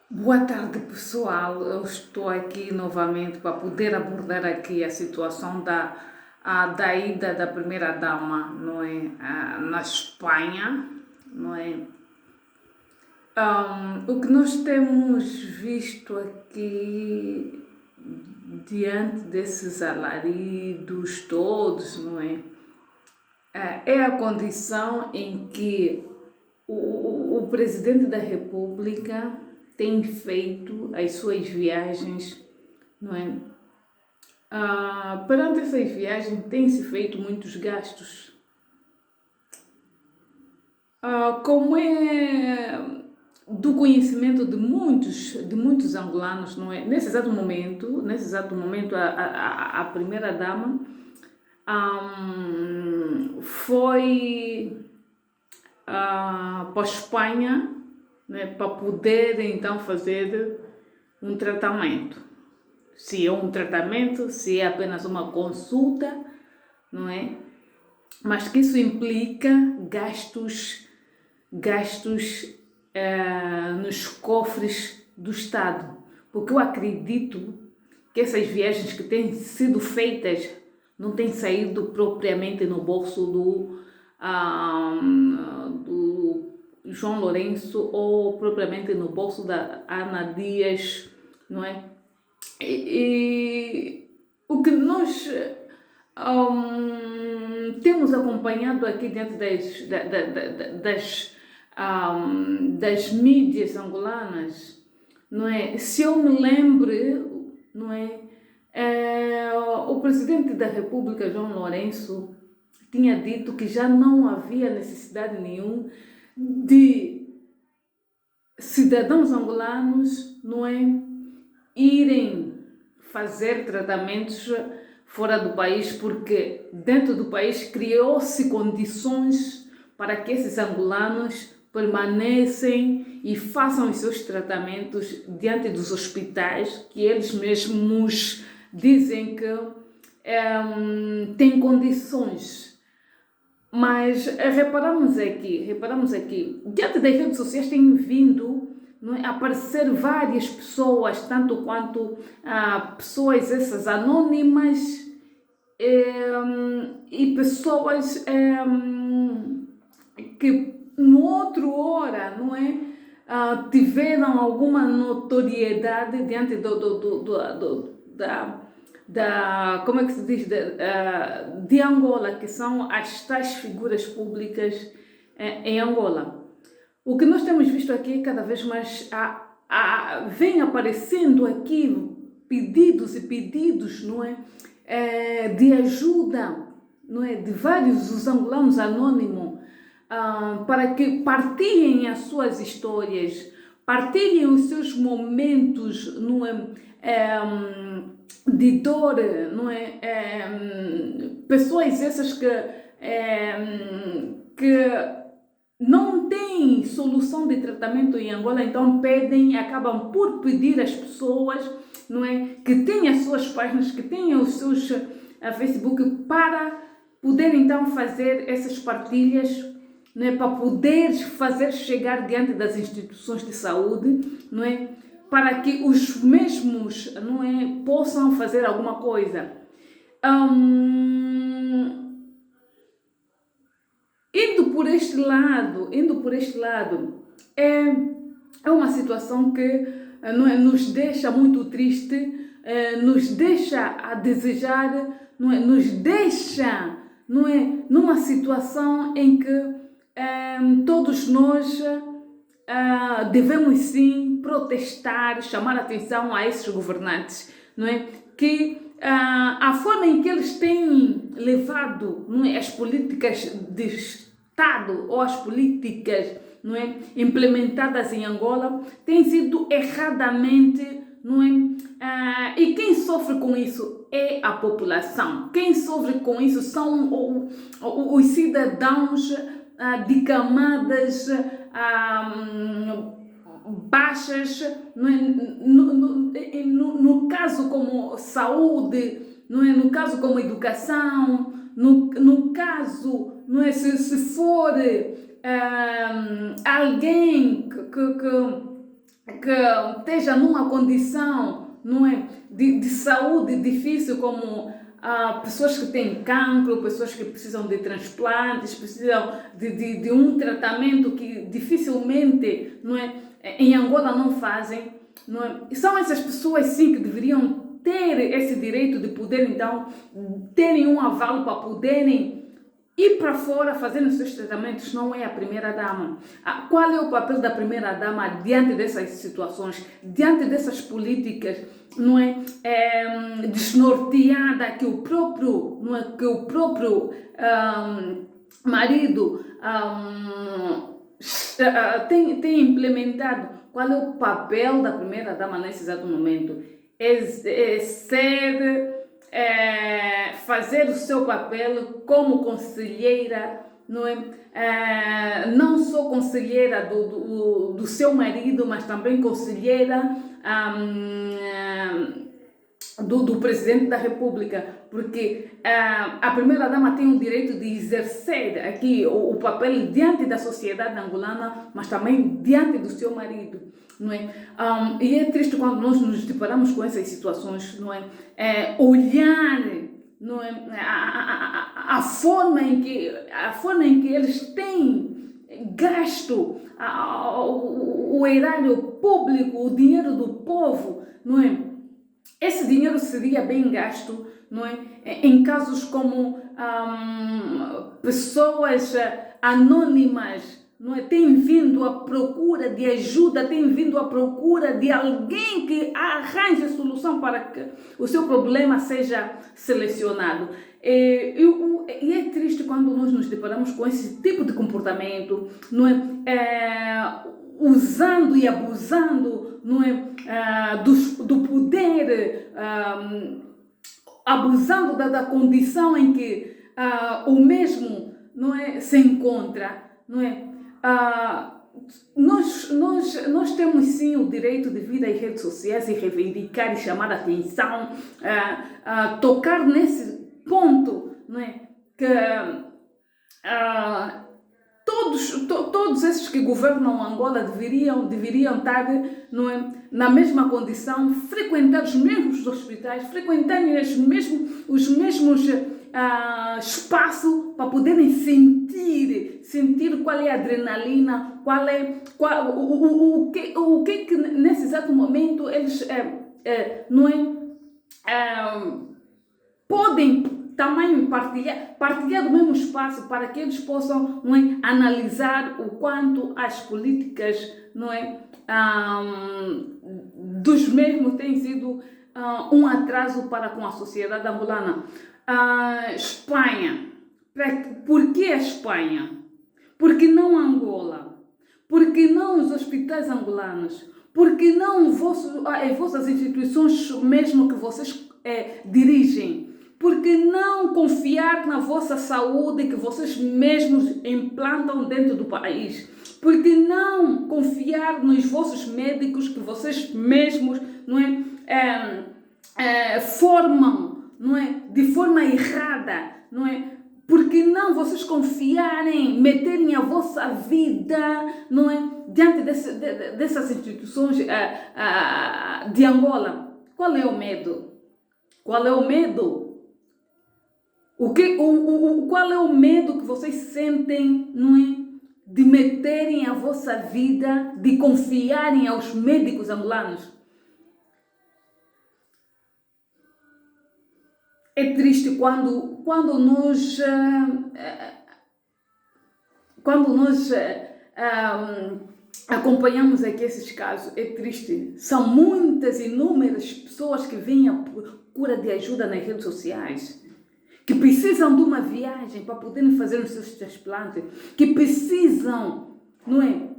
Boa tarde, pessoal. Eu estou aqui novamente para poder abordar aqui a situação da ida da primeira-dama, não é, na Espanha, não é? O que nós temos visto aqui diante desses alaridos todos, não é? É a condição em que o presidente da República tem feito as suas viagens, não é? Perante essas viagens tem-se feito muitos gastos. Como é do conhecimento de muitos angolanos, não é? Nesse exato momento a primeira-dama foi para a Espanha, né, para poder então fazer um tratamento. Se é um tratamento, se é apenas uma consulta, não é? Mas que isso implica gastos nos cofres do Estado. Porque eu acredito que essas viagens que têm sido feitas não têm saído propriamente no bolso do João Lourenço ou propriamente no bolso da Ana Dias, não é? E o que nós temos acompanhado aqui dentro das mídias angolanas, não é? Se eu me lembro, não é? O presidente da República, João Lourenço, tinha dito que já não havia necessidade nenhuma de cidadãos angolanos, não é, irem fazer tratamentos fora do país, porque dentro do país criou-se condições para que esses angolanos permanecem e façam os seus tratamentos diante dos hospitais que eles mesmos dizem que têm condições. Mas reparamos aqui, diante das redes sociais tem vindo, não é, aparecer várias pessoas, tanto quanto pessoas essas anônimas e pessoas que no outro hora, não é, tiveram alguma notoriedade diante como é que se diz, de Angola, que são as tais figuras públicas em Angola. O que nós temos visto aqui cada vez mais vem aparecendo aqui pedidos e pedidos, não é, de ajuda, não é, de vários os angolanos anônimos, para que partilhem as suas histórias, partilhem os seus momentos, não é, de dor, não é? Pessoas essas que não têm solução de tratamento em Angola, então acabam por pedir às pessoas, não é, que têm as suas páginas, que têm os seus Facebook, para poder então fazer essas partilhas, não é, para poder fazer chegar diante das instituições de saúde, não é, para que os mesmos, não é, possam fazer alguma coisa. Indo por este lado, é uma situação que não é, nos deixa muito triste, nos deixa a desejar, não é, nos deixa, não é, numa situação em que todos nós devemos sim protestar, chamar a atenção a esses governantes, não é? Que a forma em que eles têm levado, não é, as políticas de Estado ou as políticas, não é, implementadas em Angola tem sido erradamente, não é? E quem sofre com isso é a população. Quem sofre com isso são os cidadãos de camadas baixas, não é? No caso como saúde, não é? No caso como educação, no caso, não é? Se for alguém que que esteja numa condição, não é, de saúde difícil, como pessoas que têm cancro, pessoas que precisam de transplantes, precisam de um tratamento que dificilmente, não é, em Angola não fazem, não é? E são essas pessoas sim que deveriam ter esse direito de poder, então, terem um avalo para poderem ir para fora fazendo os seus tratamentos. Não é a primeira-dama. Qual é o papel da primeira-dama diante dessas situações, diante dessas políticas, não é, desnorteada que o próprio, não é, que o próprio marido tem implementado? Qual é o papel da primeira-dama nesse exato momento? Fazer o seu papel como conselheira, não é? Não só conselheira do seu marido, mas também conselheira do presidente da República, porque a primeira-dama tem o direito de exercer aqui o papel diante da sociedade angolana, mas também diante do seu marido, não é? E é triste quando nós nos deparamos com essas situações, não é? Olhar, não é, a forma em que eles têm gasto o erário público, o dinheiro do povo, não é? Esse dinheiro seria bem gasto, não é? Em casos como pessoas anônimas, não é? Têm vindo à procura de ajuda, têm vindo à procura de alguém que arranje solução para que o seu problema seja selecionado. E é triste quando nós nos deparamos com esse tipo de comportamento, não é? Usando e abusando, não é, do poder, abusando da condição em que o mesmo, não é, se encontra, não é? Nós temos sim o direito de vir às redes sociais e reivindicar e chamar a atenção, tocar nesse ponto, não é? Que todos esses que governam Angola deveriam estar, não é, na mesma condição, frequentar os mesmos hospitais, frequentar os mesmos espaços para poderem sentir qual é a adrenalina, o que nesse exato momento eles não é, podem também partilhar do mesmo espaço para que eles possam, não é, analisar o quanto as políticas, não é, dos mesmos têm sido um atraso para com a sociedade angolana. Espanha. Por que a Espanha? Por que não Angola? Por que não os hospitais angolanos? Por que não as vossas instituições mesmo que vocês dirigem? Por que não confiar na vossa saúde que vocês mesmos implantam dentro do país? Por que não confiar nos vossos médicos que vocês mesmos, não é, formam, não é, de forma errada, não é? Por que não vocês confiarem, meterem a vossa vida, não é, diante dessas instituições de Angola? Qual é o medo? Qual é o medo? Qual é o medo que vocês sentem, não é, de meterem a vossa vida, de confiarem aos médicos angolanos? É triste quando nós acompanhamos aqui esses casos. É triste. São muitas, inúmeras pessoas que vêm à procura de ajuda nas redes sociais, que precisam de uma viagem para poderem fazer os seus transplantes, que precisam, não é,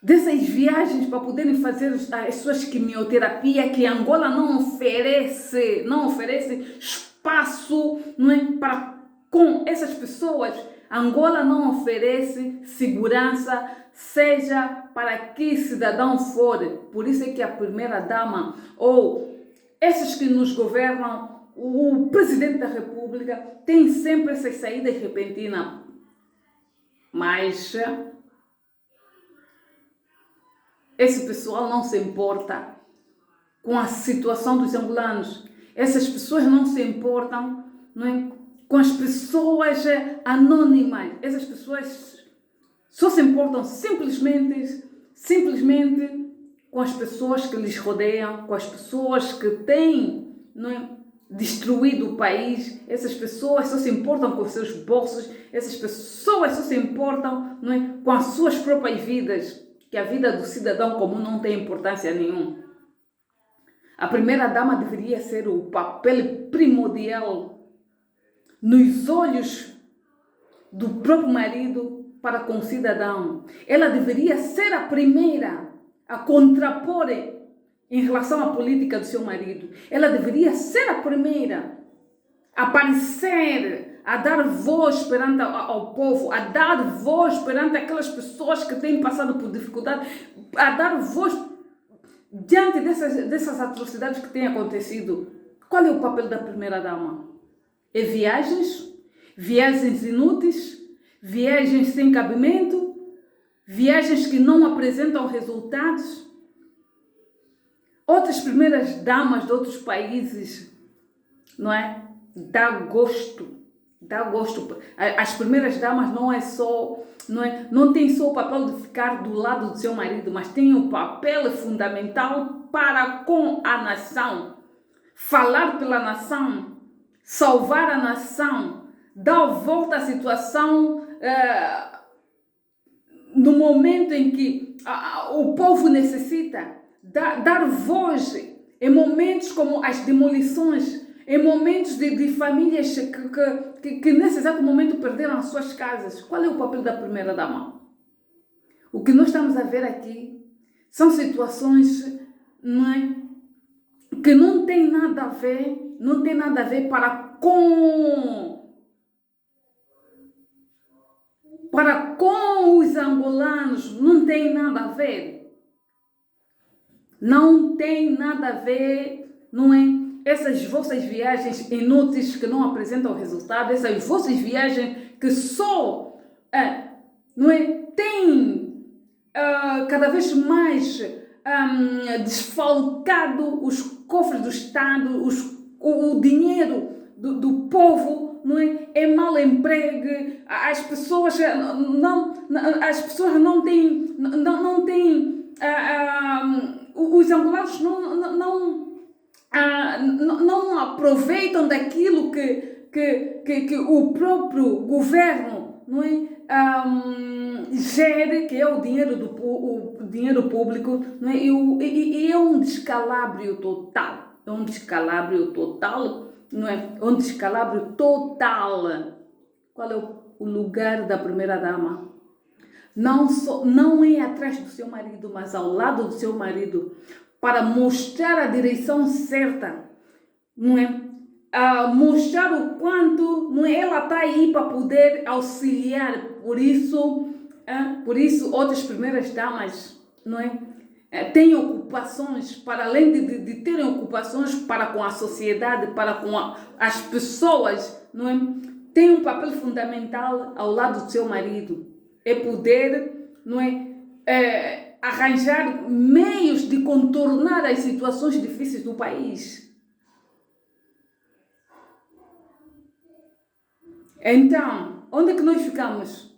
dessas viagens para poderem fazer as suas quimioterapias, que Angola não oferece espaço, não é, para com essas pessoas. Angola não oferece segurança, seja para que cidadão for. Por isso é que a primeira-dama ou esses que nos governam, o presidente da República, tem sempre essas saídas repentinas. Mas esse pessoal não se importa com a situação dos angolanos. Essas pessoas não se importam, não é, com as pessoas anônimas. Essas pessoas só se importam simplesmente com as pessoas que lhes rodeiam, com as pessoas que têm, não é, destruído o país. Essas pessoas só se importam com os seus bolsos. Essas pessoas só se importam, não é, com as suas próprias vidas, que a vida do cidadão comum não tem importância nenhuma. A primeira-dama deveria ser o papel primordial nos olhos do próprio marido para com o cidadão. Ela deveria ser a primeira a contrapor em relação à política do seu marido. Ela deveria ser a primeira a aparecer, a dar voz perante ao povo, a dar voz perante aquelas pessoas que têm passado por dificuldade, a dar voz diante dessas atrocidades que têm acontecido. Qual é o papel da primeira-dama? É viagens? Viagens inúteis? Viagens sem cabimento? Viagens que não apresentam resultados? Outras primeiras damas de outros países, não é? Dá gosto. As primeiras damas não tem só o papel de ficar do lado do seu marido, mas tem um papel fundamental para com a nação. Falar pela nação, salvar a nação, dar volta à situação no momento em que o povo necessita, dar voz em momentos como as demolições, em momentos de famílias que nesse exato momento perderam as suas casas. Qual é o papel da primeira-dama? O que nós estamos a ver aqui são situações, não é, que não tem nada a ver para com os angolanos, não tem nada a ver. Não tem nada a ver, não é? Essas vossas viagens inúteis que não apresentam resultado, essas vossas viagens que só, não é, têm cada vez mais desfalcado os cofres do Estado, o dinheiro do povo, não é mal empregue. As pessoas não têm, os angolanos não aproveitam daquilo que o próprio governo, não é, gere, que é o dinheiro público, não é? E é um descalabro total. É um descalabro total, não é? É um descalabro total. Qual é o lugar da primeira-dama? Não é atrás do seu marido, mas ao lado do seu marido, para mostrar a direção certa, não é? Mostrar o quanto, não é, ela está aí para poder auxiliar. Por isso outras primeiras damas, não é, têm ocupações, para além de terem ocupações para com a sociedade, para com as pessoas, não é, têm um papel fundamental ao lado do seu marido. É poder, não é, arranjar meios de contornar as situações difíceis do país. Então, onde é que nós ficamos?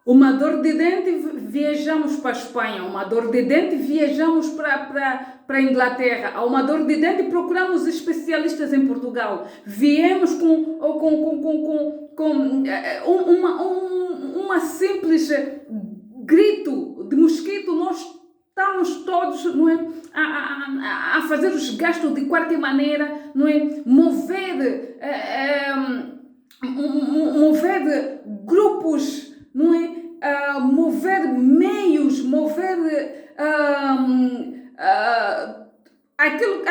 Uma dor de dente, viajamos para a Espanha. Uma dor de dente, viajamos para a Inglaterra. A uma dor de dente, procuramos especialistas em Portugal. Viemos com uma simples grito de mosquito, nós estamos todos, não é, a fazer os gastos de qualquer maneira, não é, mover grupos, não é, mover meios, mover aquilo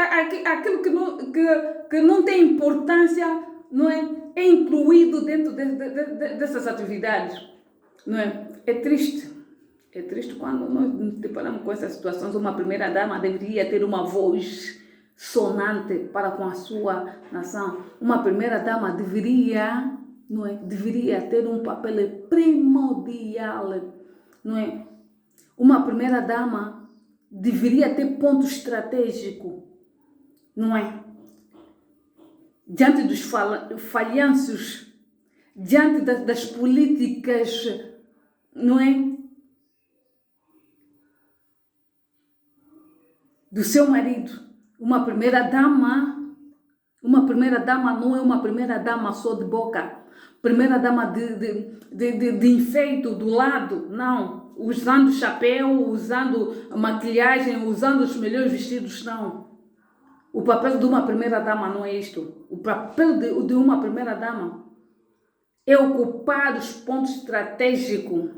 que não tem importância, não é incluído dentro dessas atividades, não é? É triste quando nós nos deparamos com essas situações. Uma primeira-dama deveria ter uma voz sonante para com a sua nação. Uma primeira-dama deveria ter um papel primordial, não é? Uma primeira-dama deveria ter ponto estratégico, não é? Diante dos falhanços, diante das políticas, não é? Do seu marido. Uma primeira-dama não é uma primeira-dama só de boca. Primeira-dama de enfeito do lado, não. Usando chapéu, usando maquilhagem, usando os melhores vestidos, não. O papel de uma primeira-dama não é isto. O papel de uma primeira-dama é ocupar os pontos estratégicos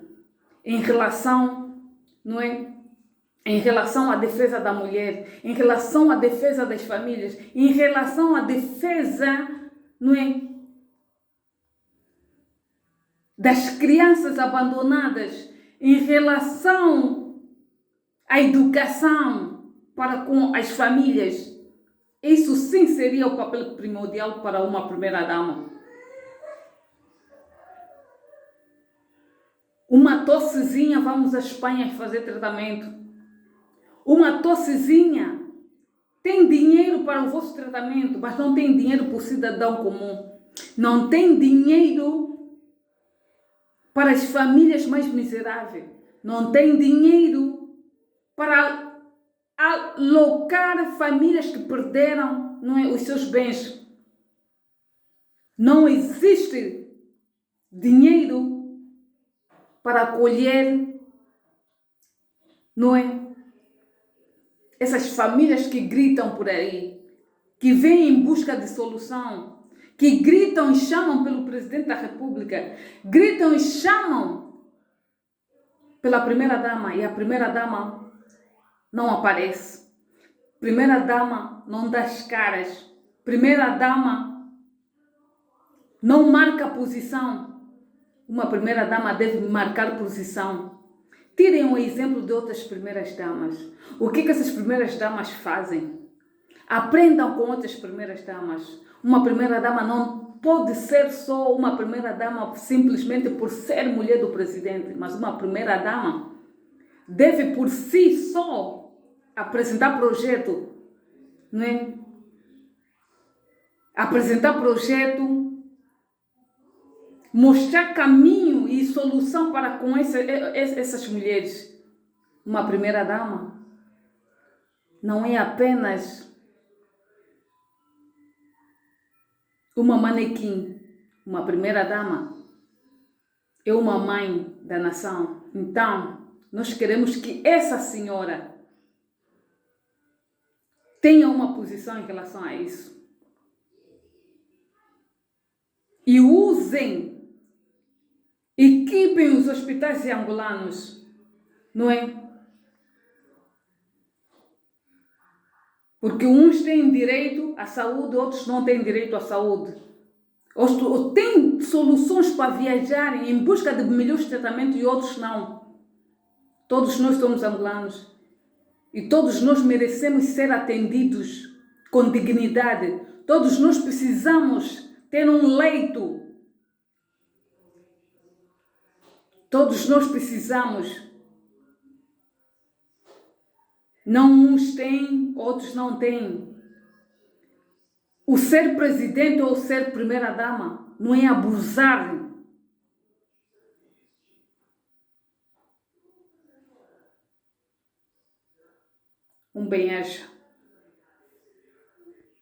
em relação, não é? Em relação à defesa da mulher, em relação à defesa das famílias, em relação à defesa, não é? Das crianças abandonadas, em relação à educação para com as famílias. Isso sim seria o papel primordial para uma primeira-dama. Uma tossezinha, vamos à Espanha fazer tratamento. Uma tossezinha tem dinheiro para o vosso tratamento, mas não tem dinheiro para o cidadão comum. Não tem dinheiro para as famílias mais miseráveis. Não tem dinheiro para alocar famílias que perderam, não é, os seus bens. Não existe dinheiro para acolher, não é? Essas famílias que gritam por aí, que vêm em busca de solução, que gritam e chamam pelo Presidente da República, gritam e chamam pela primeira-dama, e a primeira-dama não aparece. Primeira-dama não dá as caras. Primeira-dama não marca posição. Uma primeira-dama deve marcar posição. Tirem um exemplo de outras primeiras-damas. O que essas primeiras-damas fazem? Aprendam com outras primeiras-damas. Uma primeira-dama não pode ser só uma primeira-dama simplesmente por ser mulher do presidente, mas uma primeira-dama deve por si só apresentar projeto, não é? Apresentar projeto, mostrar caminho e solução para com essas mulheres. Uma primeira-dama não é apenas uma manequim. Uma primeira-dama é uma mãe da nação. Então, nós queremos que essa senhora tenha uma posição em relação a isso. E usem, equipem os hospitais angolanos, não é? Porque uns têm direito à saúde, outros não têm direito à saúde. Ou têm soluções para viajarem em busca de melhores tratamentos e outros não. Todos nós somos angolanos e todos nós merecemos ser atendidos com dignidade. Todos nós precisamos ter um leito. Todos nós precisamos. Não uns têm, outros não têm. O ser presidente ou ser primeira-dama não é abusar. Um bem-aja.